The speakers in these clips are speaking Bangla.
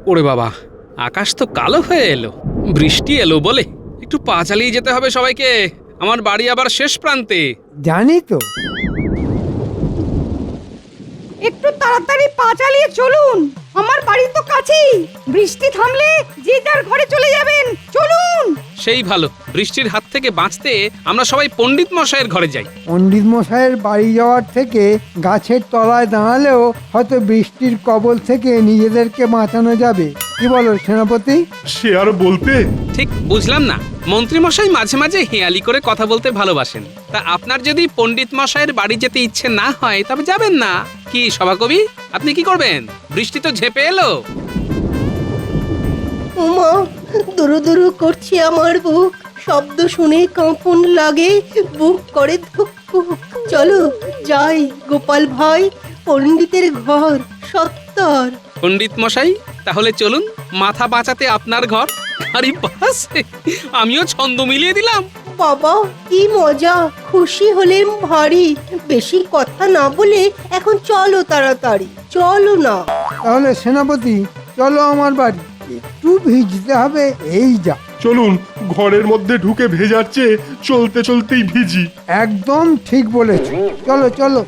ওরে বাবা, আকাশ তো কালো হয়ে এলো, বৃষ্টি এলো বলে একটু পা চালিয়ে যেতে হবে সবাইকে। আমার বাড়ি আবার শেষ প্রান্তে। জানি তো। একটু তাড়াতাড়ি পা চালিয়ে চলুন, আমার বাড়ি তো কাছেই। বৃষ্টি থামলে যে যার ঘরে চলে যাবেন, চলুন। সেই ভালো, বৃষ্টির হাত থেকে বাঁচতে আমরা সবাই পণ্ডিত মশাইয়ের ঘরে যাই। পণ্ডিত মশাইয়ের বাড়ি যাওয়ার থেকে গাছের তলায় দাঁড়ালেও হয়তো বৃষ্টির কবল থেকে নিজেদেরকে বাঁচানো যাবে। কি বলো সেনাপতি? সে আর বলতে। ঠিক বুঝলাম না, মন্ত্রী মশাই মাঝে মাঝে হেয়ালি করে কথা বলতে ভালোবাসেন, তা আপনার যদি পণ্ডিত মশাইয়ের বাড়ি যেতে ইচ্ছে না হয় তবে যাবেন না। কি সভাকবি, আপনি কি করবেন? বৃষ্টি তো ঝেপে এলো। ওমা, দুরু দুরু করছে আমার বুক, শব্দ শুনে কাঁপন লাগে, বুক করে ধুক ধুক। চলো যাই গোপাল ভাই, পণ্ডিতের ঘর সত্তর। পণ্ডিত মশাই, তাহলে চলুন, মাথা বাঁচাতে আপনার ঘর। আরে বাস, আমিও ছন্দ মিলিয়ে দিলাম। বাবা কি মজা, খুশি হলেন ভারী। বেশি কথা না বলে এখন চলো তাড়াতাড়ি, চলো না। তাহলে সেনাপতি চলো আমার বাড়ি, একটু ভিজতে হবে এই যা। চলুন, ঘরের মধ্যে ঢুকে ভেজার চেয়ে চলতে চলতেই ভিজি। একদম ঠিক বলেছ, চলো চলো।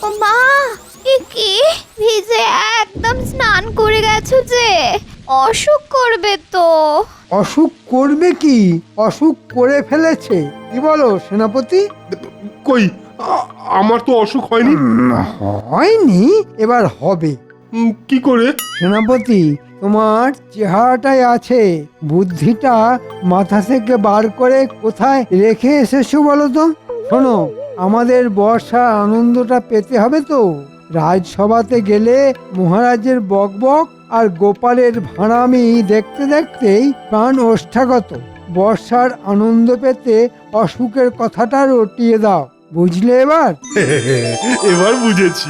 ও মা, কি ভিজে একদম স্নান করে গেছো যে, অসুখ করবে তো। অসুখ করবে কি, অসুখ করে ফেলেছে। কি বলো সেনাপতি? কই, আমার তো অসুখ হয়নি। হয়নি, এবার হবে। কি করে? সেনাপতি, তোমার চেহারাটাই আছে, বুদ্ধিটা মাথা থেকে বার করে কোথায় রেখে এসেছো বলো তো? শোনো, আমাদের বর্ষার আনন্দটা পেতে হবে তো। রাজসভাতে গেলে মহারাজের বকবক আর গোপালের ভাঁড়ামি দেখতে দেখতেই প্রাণ ওষ্ঠাগত। বর্ষার আনন্দ পেতে অসুখের কথাটা রটিয়ে দাও, বুঝলে এবার? এবার বুঝেছি।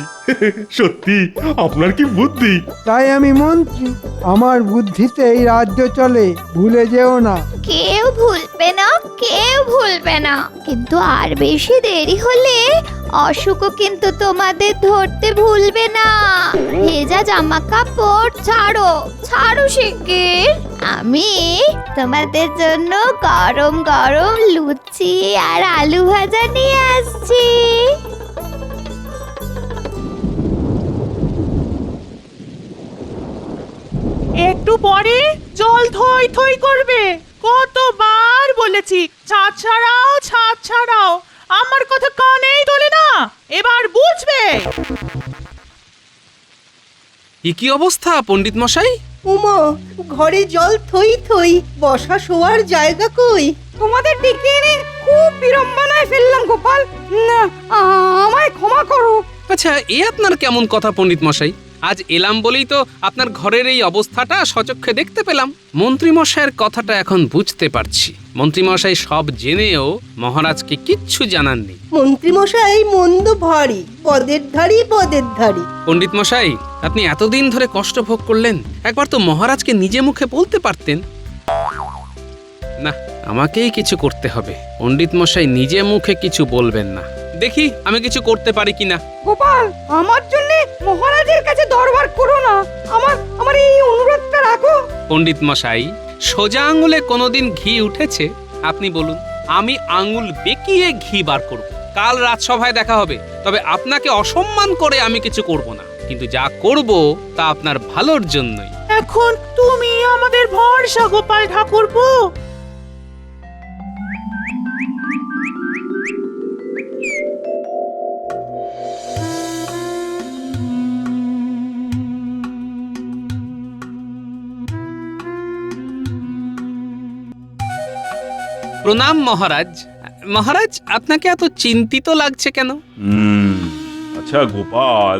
সত্যি আপনার কি বুদ্ধি! তাই আমি মন্ত্রী, আমার বুদ্ধিতেই রাজ্য চলে, ভুলে যেও না। কেউ ভুলবে না, কেউ ভুলবে না, কিন্তু আর বেশি দেরি হলে অসুখও কিন্তু তোমাদের ধরতে ভুলবে না। ভেজা জামা কাপড় ছাড়ো, ছাড়ো শিগগির। আমি তোমাদের জন্য গরম গরম লুচি আর আলু ভাজা নিয়ে আসছি। একটু পরে জল থই থই করবে। কতবার বলেছি ছাদ ছাড়াও, ছাদ ছাড়াও, আমার কথা কানেই তোলে না। এবার বুঝবে। কি অবস্থা পণ্ডিত মশাই? ওমা, ঘরে জল থই থই, বসা শোয়ার জায়গা কই? তোমাদের ডেকে এনে খুব বিড়ম্বনায় ফেললাম গোপাল, না, আমায় ক্ষমা করো। আচ্ছা, এ আপনার কেমন কথা পণ্ডিত মশাই? আজ এলাম বলেই তো আপনার ঘরের এই অবস্থাটা সচক্ষে দেখতে পেলাম। মন্ত্রী মশাইয়ের কথাটা এখন বুঝতে পারছি। মন্ত্রী মশাই সব জেনেও মহারাজকে কিচ্ছু জানাননি। মন্ত্রী মশাই মন্দ ভারী, পদের ধারি পদের ধারি। পণ্ডিত মশাই, আপনি এতদিন ধরে কষ্ট ভোগ করলেন, একবার তো মহারাজকে নিজে মুখে বলতে পারতেন। না, আমাকেই কিছু করতে হবে। পণ্ডিত মশাই নিজে মুখে কিছু বলবেন না, দেখি আমি কিছু করতে পারি কিনা। গোপাল, আমার জন্য মহারাজের কাছে দরবার করো না, আমার এই অনুরোধটা রাখো। পণ্ডিত মশাই, সোজা আঙুলে কোনোদিন ঘি উঠেছে? আপনি বলুন, আমি আঙুল বেঁকিয়ে ঘি বার করব। কাল রাজসভায় দেখা হবে, তবে আপনাকে অসম্মান করে আমি কিছু করব না, কিন্তু যা করব তা আপনার ভালোর জন্যই। এখন তুমি আমাদের ভরসা গোপাল ঠাকুরপো। প্রণাম মহারাজ। মহারাজ, আপনাকে এত চিন্তিত লাগছে কেন? আচ্ছা গোপাল,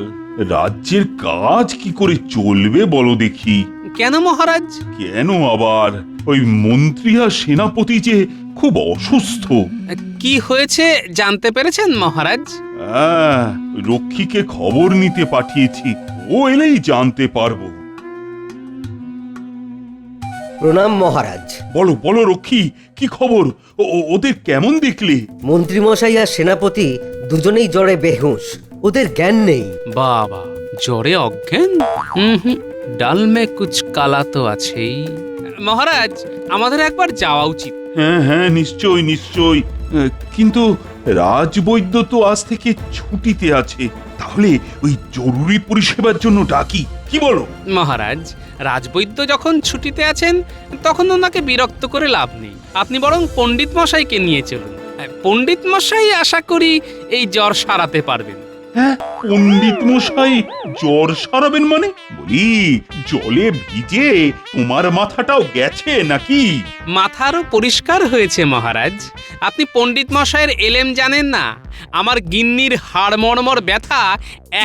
রাজ্যের কাজ কি করে চলবে বলো দেখি। কেন মহারাজ? কেন আবার, ওই মন্ত্রী আর সেনাপতি যে খুব অসুস্থ। কি হয়েছে জানতে পেরেছেন মহারাজ? রক্ষীকে খবর নিতে পাঠিয়েছি, ও এলেই জানতে পারবো। প্রণাম মহারাজ। বলো বলো রক্ষী, কি খবর? ওদের কেমন দেখলে? মন্ত্রীমশাই আর সেনাপতি দুজনেই জ্বরে বেহুঁশ, ওদের জ্ঞান নেই। বাবা, জ্বরে অজ্ঞান? হুম, ডাল মে কুচ কালা তো আছেই। মহারাজ, আমাদের একবার যাওয়া উচিত। হ্যাঁ হ্যাঁ, নিশ্চয় নিশ্চয়। কিন্তু রাজবৈদ্য তো আজ থেকে ছুটিতে আছে, তাহলে ওই জরুরি পরিষেবার জন্য ডাকি, কি বলো? মহারাজ, রাজবৈদ্য যখন ছুটিতে আছেন তখন ওনাকে বিরক্ত করে লাভ নেই। আপনি বরং পণ্ডিত মশাইকে নিয়ে চলুন। পণ্ডিত মশাই আশা করি এই জ্বর সারাতে পারবেন। হ্যাঁ, পণ্ডিত মশাই জ্বর সারাবেন মানে? বলি, জলে ভিজে তোমার মাথাটাও গেছে নাকি? মাথারও পরিষ্কার হয়েছে মহারাজ। আপনি পণ্ডিত মশাইয়ের এলেম জানেন না। আমার গিন্নির হাড় মর্মর ব্যথা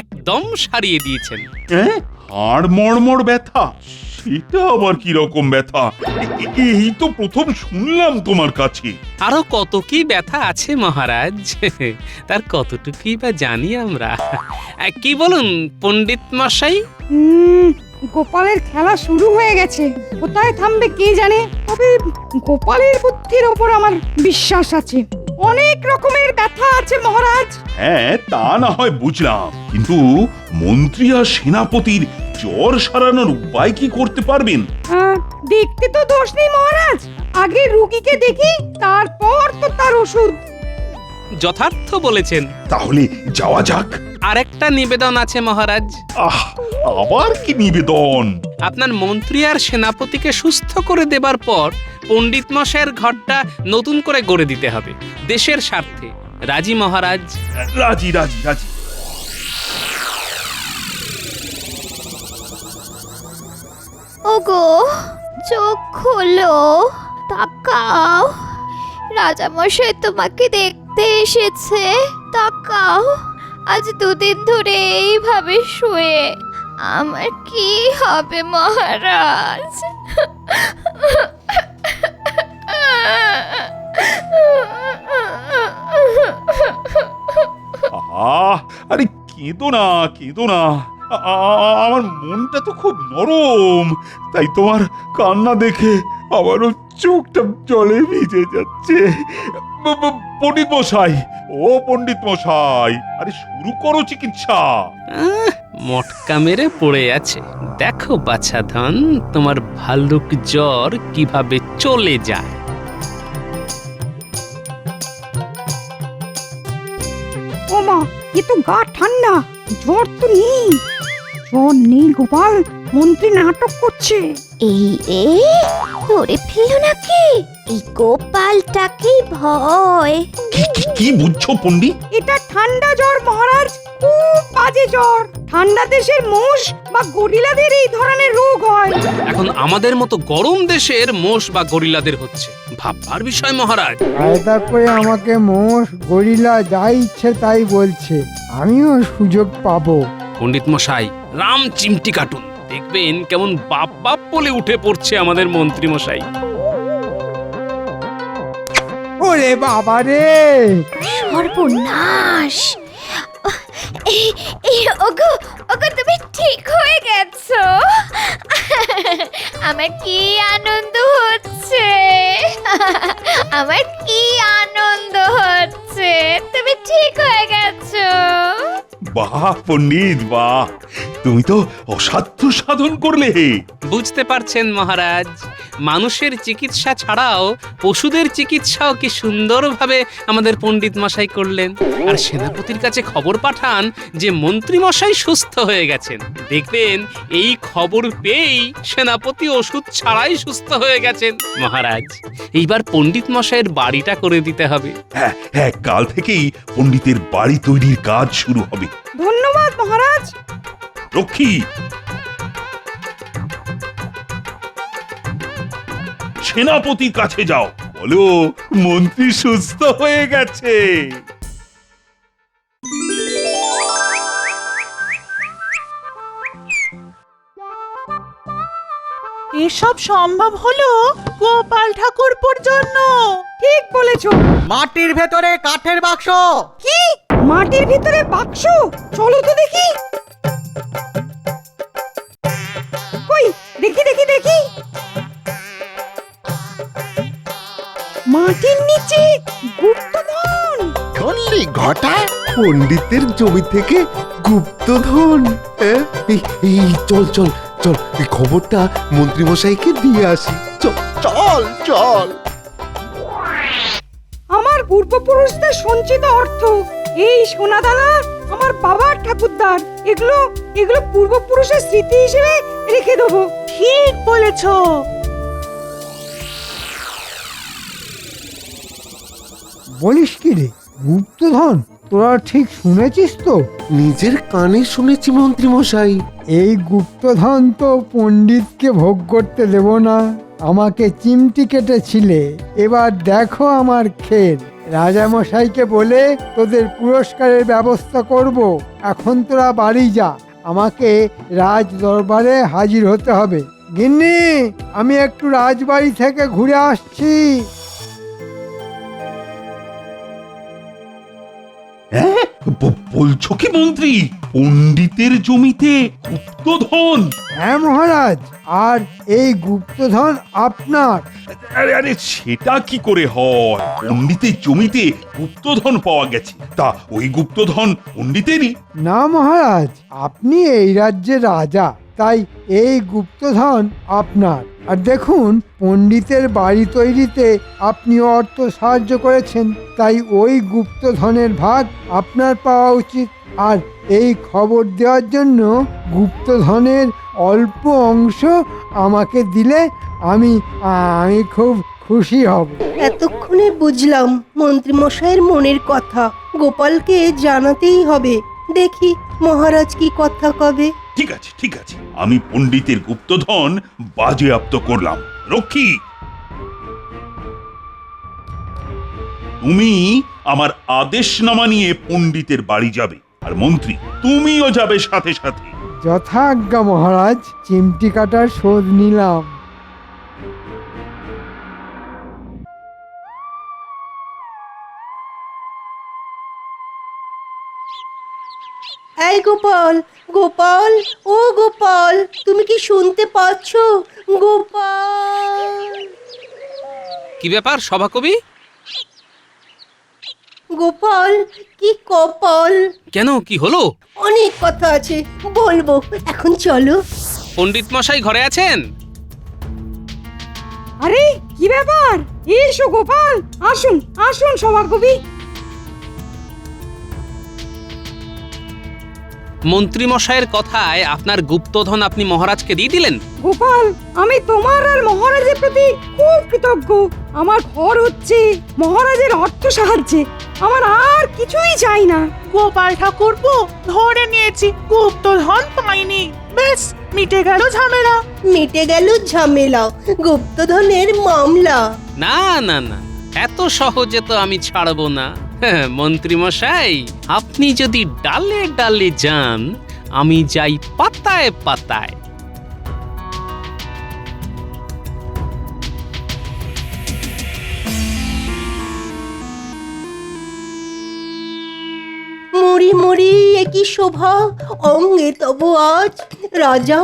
একদম সারিয়ে দিয়েছেন। হ্যাঁ, হাড় মড়মড় ব্যথা? সেটা আবার কি রকম ব্যথা? এই তো প্রথম শুনলাম তোমার কাছে। আরো কত কি ব্যথা আছে মহারাজ, তার কতটুকুই বা জানি আমরা। কি বলুন পণ্ডিত মশাই? গোপালের খেলা শুরু হয়ে গেছে, কোথায় থামবে কে জানে। তবে গোপালের বুদ্ধির ওপর আমার বিশ্বাস আছে। অনেক রকমের ব্যথা আছে মহারাজ। হ্যাঁ, তা না হয় বুঝলাম, কিন্তু মন্ত্রী আর সেনাপতির জ্বর সারানোর উপায় কি করতে পারবেন? দেখতে তো দোষ নেই মহারাজ, আগে রুগীকে দেখি, তারপর তো তার ওষুধ। যথার্থ বলেছেন। তাহলে যাওয়া যাক। আরেকটা নিবেদন আছে মহারাজ। আবার কি নিবেদন? আপনার মন্ত্রী আর সেনাপতিকে সুস্থ করে দেবার পর পণ্ডিত মশাইয়ের ঘরটা নতুন করে গড়ে দিতে হবে, দেশের স্বার্থে। রাজি মহারাজ? রাজি রাজি রাজি। ওগো, চোখ খোলো, তাকাও, রাজামশাই তোমাকে দেখতে এসেছে, তাকাও। আজ 2 দিন ধরে এইভাবে শুয়ে আমার কি হবে মহারাজ? আরে কেঁদো না, কেঁদো না। আমার মনটা তো খুব নরম, তাই তোমার কান্না দেখে আমারও চোখটা জলে ভিজে যাচ্ছে। পণ্ডিত মশাই, ও পণ্ডিত মশাই, আরে শুরু করো চিকিৎসা। মটকা মেরে পড়ে আছে। দেখো বাছাধন, তোমার ভাল্লুক জ্বর কিভাবে চলে যায়। ও মা, এ তো গা ঠান্ডা, জ্বর তো নেই। জ্বর নেই গোপাল, মন্ত্রী নাটক করছে। এই রে, ধরে ফেললো নাকি? এই গোপালটাকেই ভয়। কি বুঝছো পণ্ডিত? এটা ঠান্ডা জ্বর মহারাজ, খুব বাজে জ্বর। ঠান্ডা দেশের মোষ বা গরিলাদের এই ধরনের রোগ হয়। এখন আমাদের মতো গরম দেশের মোষ বা গরিলাদের হচ্ছে, ভাববার বিষয় মহারাজ। কায়দা করে আমাকে মোষ গরিলা যা ইচ্ছে তাই বলছে, আমিও সুযোগ পাবো। পণ্ডিত মশাই, রাম চিমটি কাটুন, দেখবেন কেমন বাপ বাপ বলে উঠে পড়ছে আমাদের মন্ত্রী মশাই। ওরে বাবা রে, সর্বনাশ! ওগো, ওগো, তুমি ঠিক হয়ে গেছো। আমার কি আনন্দ হচ্ছে, আমার কি আনন্দ হচ্ছে, তুমি ঠিক হয়ে গেছো। বাহ পণ্ডিত, বাহ, তুমি তো অসাধ্য সাধন করলে। বুঝতে পারছেন মহারাজ, মানুষের চিকিৎসা ছাড়াও পশুদের চিকিৎসাও কি সুন্দরভাবে আমাদের পণ্ডিত মশাই করলেন। আর সেনাপতির কাছে খবর পাঠান যে মন্ত্রী মশাই সুস্থ হয়ে গেছেন। দেখবেন এই খবর পেয়েই সেনাপতি ওষুধ ছাড়াই সুস্থ হয়ে গেছেন। মহারাজ, এইবার পণ্ডিত মশাইয়ের বাড়িটা করে দিতে হবে। হ্যাঁ হ্যাঁ, কাল থেকেই পণ্ডিতের বাড়ি তৈরির কাজ শুরু হবে। ধন্যবাদ মহারাজ। রক্ষী, সেনাপতির কাছে যাও, বলো মন্ত্রী সুস্থ হয়ে গেছে। এসব সম্ভব হলো গোপাল ঠাকুরপুর জন্য। ঠিক বলেছো। মাটির ভেতরে কাঠের বাক্স। কি? মাটির ভিতরে বাক্স? চলো তো দেখি। কই, দেখি দেখি দেখি। মাটির নিচে গুপ্তধন। শুনলি ঘটা, পণ্ডিতের জমি থেকে গুপ্তধন। হ্যাঁ? এই চল চল চল, এই খবরটা মন্ত্রীমশাইকে দিয়ে আসি। চল চল। আমার পূর্বপুরুষদের সঞ্চিত অর্থ, এই সোনাদানা আমার বাবার ঠাকুরদার, এগুলো এগুলো পূর্বপুরুষের স্মৃতি হিসেবে রেখে দেবো। ঠিক বলেছো। বলিস কি রে, গুপ্তধন? তোরা ঠিক শুনেছিস তো? নিজের কানে শুনেছি মন্ত্রীমশাই। এই গুপ্তধন তো পণ্ডিতকে ভোগ করতে দেব না, আমাকে চিমটি কেটেছিলে। এবার দেখো আমার খেল। রাজামশাইকে বলে তোদের পুরস্কারের ব্যবস্থা করব। এখন তোরা বাড়ি যা, আমাকে রাজ দরবারে হাজির হতে হবে। গিন্নি, আমি একটু রাজবাড়ি থেকে ঘুরে আসছি। হ্যাঁ, বলছো কি মন্ত্রী, পণ্ডিতের জমিতে গুপ্তধন? হ্যাঁ মহারাজ, আর এই গুপ্তধন আপনার। আরে আরে, সেটা কি করে হয়? পণ্ডিতের জমিতে গুপ্তধন পাওয়া গেছে, তা ওই গুপ্তধন পণ্ডিতেরই? না মহারাজ, আপনি এই রাজ্যের রাজা, তাই এই গুপ্তধন আপনার। আর দেখুন, পণ্ডিতের বাড়ি তৈরিতে আপনি অর্থ সাহায্য করেছেন, তাই ওই গুপ্তধনের ভাগ আপনার পাওয়া উচিত। আর এই খবর দেওয়ার জন্য গুপ্তধনের অল্প অংশ আমাকে দিলে আমি খুব খুশি হব। এতক্ষণে বুঝলাম মন্ত্রীমশাইয়ের মনের কথা। গোপালকে জানাতেই হবে। দেখি মহারাজ কি কথা কবে। ঠিক আছে ঠিক আছে, আমি পণ্ডিতের গুপ্তধন বাজেয়াপ্ত করলাম। রক্ষী, তুমি আমার আদেশনামা নিয়ে পণ্ডিতের বাড়ি যাবে, আর মন্ত্রী তুমিও যাবে সাথে সাথে। যথাজ্ঞা মহারাজ, চিমটি কাটার শোধ নিলাম। এই গোপাল, গোপাল, ও গোপাল, তুমি কি শুনতে পাচ্ছ? গোপাল, কি ব্যাপার সভাকবি? গোপাল, কি কপাল! কেন, কি হলো? অনেক কথা আছে, বলবো, এখন চলো। পণ্ডিত মশাই ঘরে আছেন? আরে কি ব্যাপার? এসো গোপাল, আসুন আসুন সভাকবি। মন্ত্রী মশাইয়ের কথায় আপনার গুপ্তধন আপনি মহারাজকে দিয়ে দিলেন? গোপাল, আমি তোমার আর মহারাজের প্রতি খুব কৃতজ্ঞ। আমার ঘর হচ্ছে মহারাজের অর্থ সাহায্যে, আমার আর কিছুই চাই না। গোপাল ঠাকুরপো, ধরে নিয়েছি, গুপ্তধন পাইনি, ব্যাস মিটে গেল ঝামেলা। মিটে গেল ঝামেলা, গুপ্তধনের মামলা। না না না, এত সহজে তো আমি ছাড়বো না। মন্ত্রী মশাই, আপনি যদি ডালে ডালে যান, আমি যাই পাতায় পাতায়। মুড়ি মুড়ি একই শোভা অঙ্গে তব আজ। রাজা,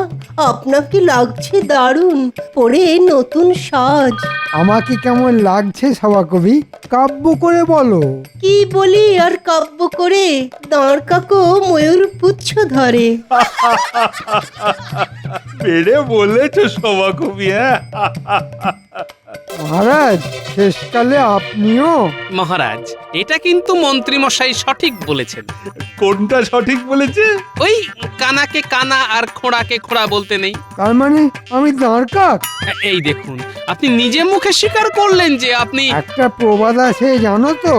আপনাকে লাগছে দারুণ, পরে নতুন সাজ। আমাকে কেমন লাগছে সভাকবি? কাব্য করে বলো। কি বলি আর কাব্য করে? দাঁড় কাকো ময়ূর পুচ্ছ ধরে। বেড়ে বলেছো সভাকবি। হ্যাঁ, মহারাজ, শেষকালে আপনিও? মহারাজ, এটা কিন্তু মন্ত্রী মশাই সঠিক বলেছেন। কোনটা সঠিক বলেছে? ওই কানাকে কানা আর খোঁড়াকে খোঁড়া বলতে নেই। তার মানে আমি দাঁড় কাক? এই দেখুন, আপনি নিজে মুখে স্বীকার করলেন যে আপনি... একটা প্রবাদ আছে জানো তো?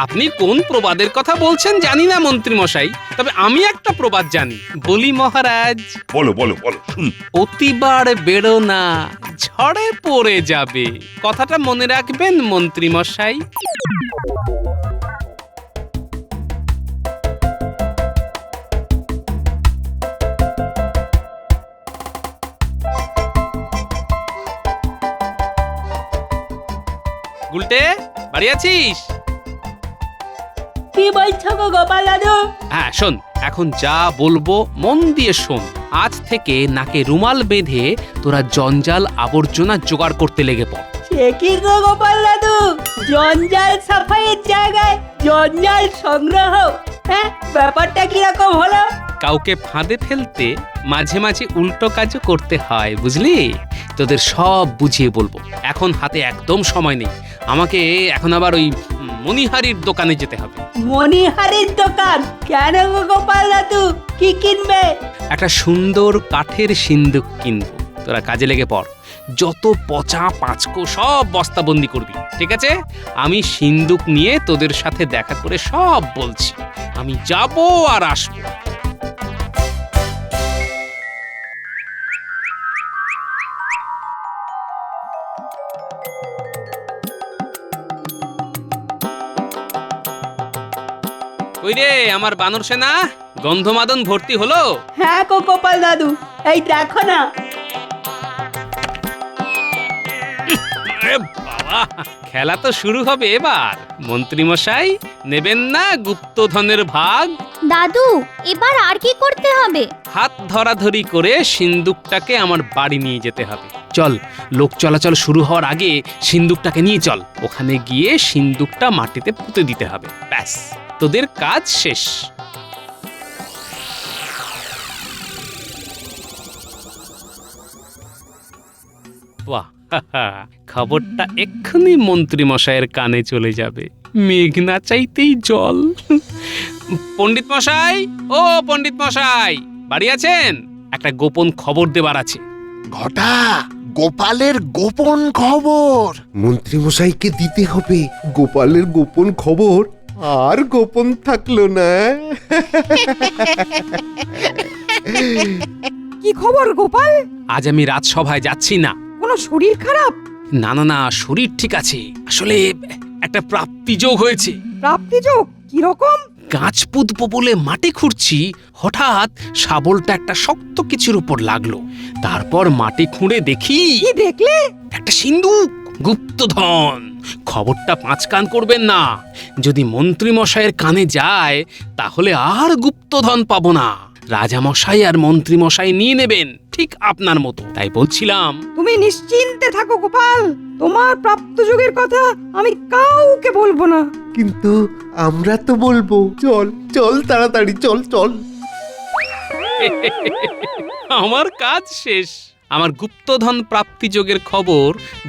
আপনি কোন প্রবাদের কথা বলছেন জানি না মন্ত্রী মশাই, তবে আমি একটা প্রবাদ জানি। বলি মহারাজ, বলো বলো বলো, শুনি। অতিবার বেরো না, ঝড়ে পড়ে যাবে। কথাটা মনে রাখবেন মন্ত্রী মশাই। গুলটে, বাড়ি আছিস? কি বলছো গো গোপাল দাদু? হ্যাঁ শোন, এখন যা বলবো মন দিয়ে শোন। আজ থেকে নাকে রুমাল বেঁধে তোরা জঞ্জাল আবর্জনা জোগাড় করতে লেগে পড়। সে কি গো গোপাল দাদু, জঞ্জাল সাফাইয়ের জায়গায় জঞ্জাল সংগ্রহ? হ্যাঁ ব্যাপারটা কিরকম হলো? কাউকে ফাঁদে ফেলতে মাঝে মাঝে উল্টো কাজও করতে হয়, বুঝলি? তোদের সব বুঝিয়ে বলবো। এখন হাতে একদম সময় নেই, আমাকে এখন আবার ওই মণিহারির দোকানে যেতে হবে। মণিহারির দোকান? কেন গো গোপাল দাদু, কি কিনবে? একটা সুন্দর কাঠের সিন্দুক কিনবো, তোরা কাজে লেগে পড়। যত পচা পাঁচকো সব বস্তাবন্দি করবি, ঠিক আছে? আমি সিন্দুক নিয়ে তোদের সাথে দেখা করে সব বলছি। আমি যাব আর আসবো। ওই রে আমার বানর সেনা, গন্ধমাদন ভর্তি হলো? হ্যাঁ গো গোপাল দাদু, এই দেখো না। আরে বাবা, খেলা তো শুরু হবে এবার। মন্ত্রী মশাই, নেবেন না গুপ্তধনের ভাগ? দাদু, এবার আর কি করতে হবে? হাত ধরাধরি করে সিন্দুকটাকে আমার বাড়ি নিয়ে যেতে হবে। চল, লোক চলাচল শুরু হওয়ার আগে সিন্দুকটাকে নিয়ে চল। ওখানে গিয়ে সিন্দুকটা মাটিতে পুঁতে দিতে হবে। ব্যাস, তোদের কাজ শেষ। বাহ, খবরটা এক্ষুনি মন্ত্রী মশাইয়ের কানে চলে যাবে। মেঘ না চাইতেই জল। পণ্ডিত মশাই, ও পণ্ডিত মশাই, বাড়ি আছেন? একটা গোপন খবর দেবার আছে। ঘটা, গোপালের গোপন খবর মন্ত্রী মশাইকে দিতে হবে। গোপালের গোপন খবর আর গোপন থাকলো না। কি খবর গোপাল? আজ আমি রাজসভায় যাচ্ছি না। কোনো শরীর খারাপ? না না না, শরীর ঠিক আছে। আসলে একটা প্রাপ্তিযোগ হয়েছে। প্রাপ্তিযোগ? কিরকম? গাছ পুঁতবো বলে মাটি খুঁড়ছি, হঠাৎ শাবলটা একটা শক্ত কিছুর উপর লাগলো। তারপর মাটি খুঁড়ে দেখি, কি দেখলে? একটা সিন্দুক, গুপ্তধন। খবরটা পাঁচ কান করবেন না। যদি মন্ত্রী মশাইয়ের কানে যায় তাহলে আর গুপ্তধন পাবো না। রাজা মশাই আর মন্ত্রী মশাই নিয়ে নেবেন, ঠিক আপনার মতো। তাই বলছিলাম। তুমি নিশ্চিন্তে থাকো গোপাল, তোমার প্রাপ্তযোগের কথা আমি কাউকে বলবো না। কিন্তু আমরা তো বলবো। চল চল তাড়াতাড়ি চল চল। আমার কাজ শেষ। আমার গুপ্তধন প্রাপ্তিযোগের খবর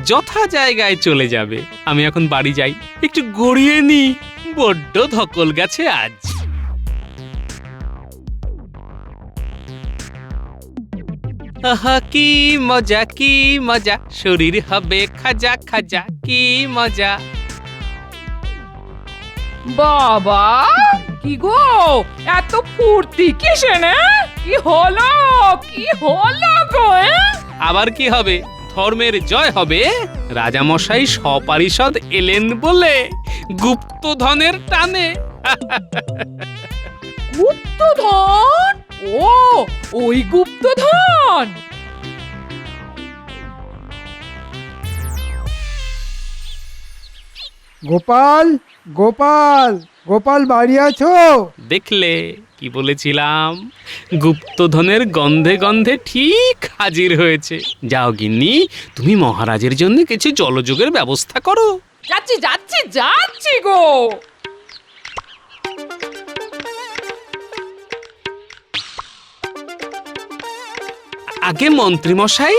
যথা জায়গায় চলে যাবে। আমি এখন বাড়ি যাই, একটু গড়িয়ে নি, বড্ড ধকল গেছে আজ। আহা কি মজা, কি মজা, শরীর হবে খাজা খাজা, কি মজা। বাবা, কি গো এত ফুর্তি কিসে না? কি হলো, কি হলো গো? আবার কি হবে? ধর্মের জয় হবে। রাজামশাই সপারিষদ এলেন বলে, গুপ্তধনের টানে। গুপ্তধন? ও, ওই গুপ্তধন? গোপাল, গোপাল, গোপাল বাড়ি আছো? দেখলে কি বলেছিলাম? গুপ্তধনের গন্ধে গন্ধে ঠিক হাজির হয়েছে। যাও গিন্নি, তুমি মহারাজের জন্য কিছু জলযোগের ব্যবস্থা করো। যাচ্ছি যাচ্ছি যাচ্ছি গো। আগে মন্ত্রী মশাই,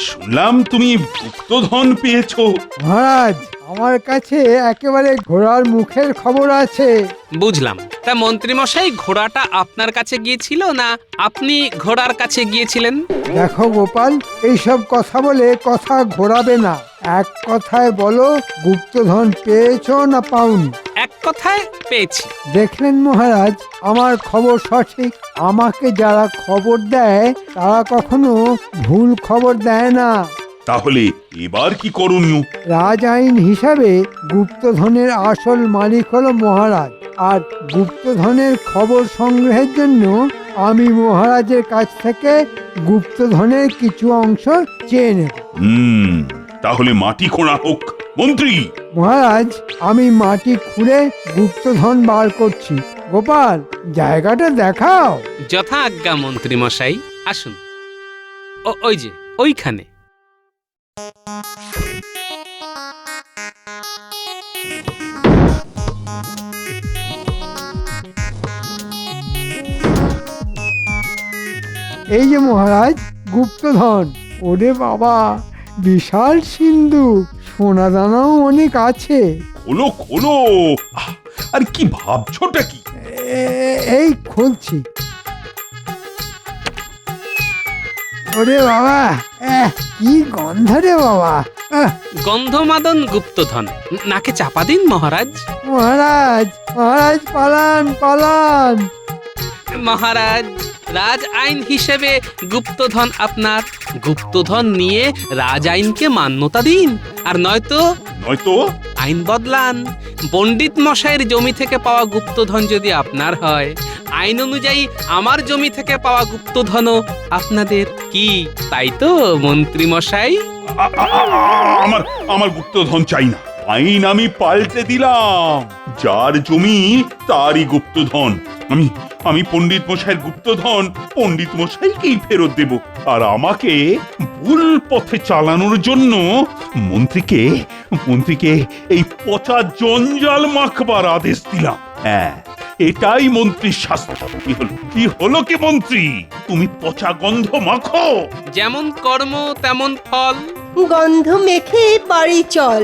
শুনলাম তুমি গুপ্তধন পেয়েছো। মহারাজ, আমার কাছে একেবারে ঘোড়ার মুখের খবর আছে। বুঝলাম। তা মন্ত্রী মশাই, ঘোড়াটা আপনার কাছে গিয়েছিল না আপনি ঘোড়ার কাছে গিয়েছিলেন? দেখো গোপাল, এইসব কথা বলে কথা ঘোরাবে না। এক কথায় বলো, গুপ্তধন পেয়েছো না পাওনি? এক কথায় পেয়েছি। দেখলেন মহারাজ, আমার খবর সঠিক। আমাকে যারা খবর দেয় তারা কখনো ভুল খবর দেয় না। তাহলে এবার কি করণীয়? রাজ আইন হিসাবে গুপ্তধনের আসল মালিক হলো মহারাজ, আর গুপ্তধনের খবর সংগ্রহের জন্য আমি মহারাজের কাছ থেকে গুপ্তধনের কিছু অংশ চেয়ে নেব। তাহলে মাটি খোঁড়া হোক মন্ত্রী। মহারাজ, আমি মাটি খুঁড়ে গুপ্তধন বার করছি। গোপাল, জায়গাটা দেখাও। যথা আজ্ঞা মন্ত্রী মশাই, আসুন। ওই যে ওইখানে। এই যে মহারাজ গুপ্তধন। ওরে বাবা, বিশাল সিন্ধু, সোনা দানাও অনেক আছে। খোলো খোলো। আর কি ভাবছোটা কি? এই খুলছি। ওরে বাবা, কি গন্ধ রে বাবা। গন্ধমাদন গুপ্তধন। নাকে চাপা দিন মহারাজ। মহারাজ, মহারাজ পালান পালান। মহারাজ, রাজ আইন হিসেবে গুপ্তধন আপনার। গুপ্তধন নিয়ে রাজ আইনকে মান্যতা দিন, আর নয়তো নয়তো আইন বদলান। পণ্ডিত মশাইয়ের জমি থেকে পাওয়া গুপ্তধন যদি আপনার হয়, আইন অনুযায়ী আমার জমি থেকে পাওয়া গুপ্তধনও আপনাদের। কি তাই তো মন্ত্রী মশাই? আমার আমার গুপ্তধন চাই না। আইন আমি পাল্টে দিলাম। যার জমি তারই গুপ্তধন। আমি পণ্ডিত মশাইয়ের গুপ্তধন পণ্ডিত মশাইকেই ফেরত দেব। আর আমাকে ভুল পথে চালানোর জন্য মন্ত্রীকে এই পচা জঞ্জাল মাখবার আদেশ দিলাম। হ্যাঁ, এটাই মন্ত্রীর শাস্তি। কি হলো কি মন্ত্রী, তুমি পচা গন্ধ মাখো। যেমন কর্ম তেমন ফল। গন্ধ মেখে বাড়ি চল।